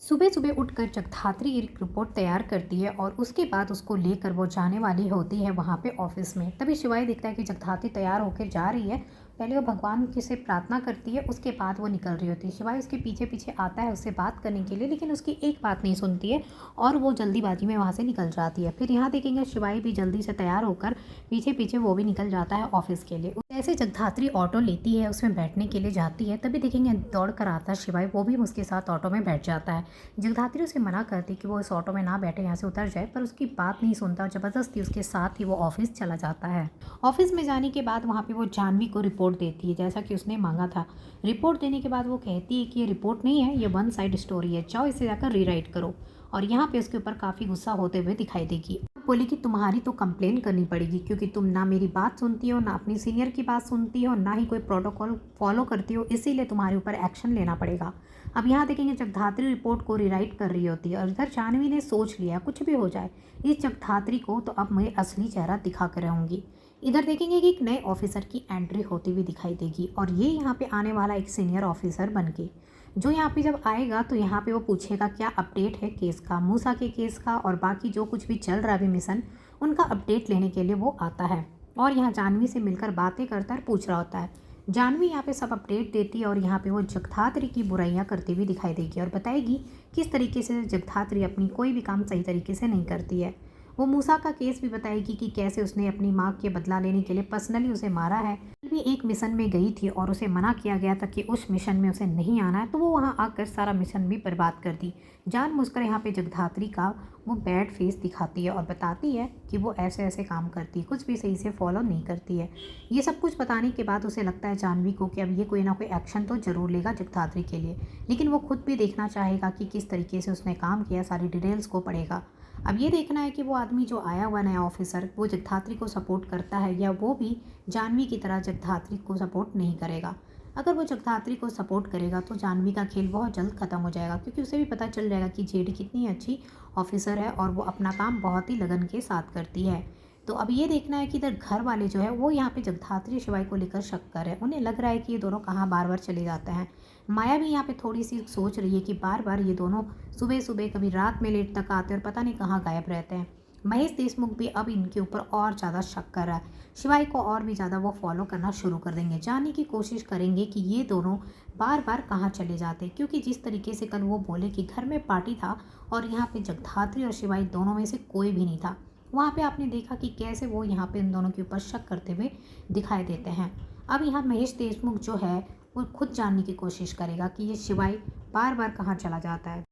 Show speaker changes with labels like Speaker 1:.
Speaker 1: सुबह सुबह उठकर जगधात्री एक रिपोर्ट तैयार करती है और उसके बाद उसको लेकर वो जाने वाली होती है वहाँ पे ऑफिस में। तभी शिवाय देखता है कि जगधात्री तैयार होकर जा रही है। पहले वो भगवान की से प्रार्थना करती है, उसके बाद वो निकल रही होती है। शिवाय उसके पीछे पीछे आता है उससे बात करने के लिए, लेकिन उसकी एक बात नहीं सुनती है और वो जल्दीबाजी में वहाँ से निकल जाती है। फिर यहाँ देखेंगे शिवाय भी जल्दी से तैयार होकर पीछे पीछे वो भी निकल जाता है ऑफिस के लिए। जैसे जगधात्री ऑटो लेती है, उसमें बैठने के लिए जाती है, तभी देखेंगे दौड़ कर आता है शिवाय, वो भी उसके साथ ऑटो में बैठ जाता है। जगधात्री उसे मना करती कि वो इस ऑटो में ना बैठे, यहाँ से उतर जाए, पर उसकी बात नहीं सुनता और ज़बरदस्ती उसके साथ ही वो ऑफिस चला जाता है। ऑफिस में जाने के बाद वहाँ पे वो जानवी को रिपोर्ट देती है जैसा कि उसने मांगा था। रिपोर्ट देने के बाद वो कहती है कि ये रिपोर्ट नहीं है, ये वन साइड स्टोरी है, जाओ इसे जाकर रीराइट करो। और यहाँ पे उसके ऊपर काफ़ी गुस्सा होते हुए दिखाई देगी। बोली कि तुम्हारी तो कंप्लेन करनी पड़ेगी, क्योंकि तुम ना मेरी बात सुनती हो, ना अपनी सीनियर की बात सुनती हो, ना ही कोई प्रोटोकॉल फॉलो करती हो, इसीलिए तुम्हारे ऊपर एक्शन लेना पड़ेगा। अब यहाँ देखेंगे जगधात्री रिपोर्ट को रिराइट कर रही होती है और इधर जानवी ने सोच लिया कुछ भी हो जाए, इस जगधात्री को तो अब मैं असली चेहरा दिखा कर रहूँगी। इधर देखेंगे कि एक नए ऑफिसर की एंट्री होती हुई दिखाई देगी और ये यहाँ पे आने वाला एक सीनियर ऑफिसर बन के, जो यहाँ पे जब आएगा तो यहाँ पे वो पूछेगा क्या अपडेट है केस का, मूसा के केस का, और बाकी जो कुछ भी चल रहा है अभी मिशन, उनका अपडेट लेने के लिए वो आता है। और यहाँ जानवी से मिलकर बातें करता है, पूछ रहा होता है। जानवी यहाँ पे सब अपडेट देती है और यहाँ पे वो जगधात्री की बुराइयाँ करती हुई दिखाई देगी और बताएगी किस तरीके से जगधात्री अपनी कोई भी काम सही तरीके से नहीं करती है। वो मूसा का केस भी बताएगी कि कैसे उसने अपनी माँ के बदला लेने के लिए पर्सनली उसे मारा है। भी एक मिशन में गई थी और उसे मना किया गया था कि उस मिशन में उसे नहीं आना है, तो वो वहाँ आकर सारा मिशन भी बर्बाद कर दी। जानबूझकर यहाँ पे जगधात्री का वो बैड फेस दिखाती है और बताती है कि वो ऐसे ऐसे काम करती है, कुछ भी सही से फॉलो नहीं करती है। ये सब कुछ बताने के बाद उसे लगता है जानवी को कि अब ये कोई ना कोई एक्शन तो ज़रूर लेगा जगधात्री के लिए, लेकिन वो खुद भी देखना चाहेगा कि किस तरीके से उसने काम किया, सारी डिटेल्स को पढ़ेगा। अब ये देखना है कि वो आदमी जो आया हुआ नया ऑफिसर, वो जगधात्री को सपोर्ट करता है या वो भी जानवी की तरह जगधात्री को सपोर्ट नहीं करेगा। अगर वो जगधात्री को सपोर्ट करेगा तो जानवी का खेल बहुत जल्द ख़त्म हो जाएगा, क्योंकि उसे भी पता चल जाएगा कि जेडी कितनी अच्छी ऑफिसर है और वो अपना काम बहुत ही लगन के साथ करती है। तो अब ये देखना है कि इधर घर वाले जो है वो यहाँ पे जगधात्री शिवाय को लेकर शक कर रहे हैं। उन्हें लग रहा है कि ये दोनों कहाँ बार बार चले जाते हैं। माया भी यहाँ पे थोड़ी सी सोच रही है कि बार बार ये दोनों सुबह सुबह कभी रात में लेट तक आते हैं और पता नहीं कहाँ गायब रहते हैं। महेश देशमुख भी अब इनके ऊपर और ज़्यादा शक कर रहा है। शिवाय को और भी ज़्यादा वो फॉलो करना शुरू कर देंगे, जानने की कोशिश करेंगे कि ये दोनों बार बार कहाँ चले जाते हैं, क्योंकि जिस तरीके से कल वो बोले कि घर में पार्टी था और यहाँ पे जगधात्री और शिवाय दोनों में से कोई भी नहीं था, वहाँ पे आपने देखा कि कैसे वो यहाँ पे इन दोनों के ऊपर शक करते हुए दिखाई देते हैं। अब यहाँ महेश देशमुख जो है वो खुद जानने की कोशिश करेगा कि ये शिवाय बार बार कहाँ चला जाता है।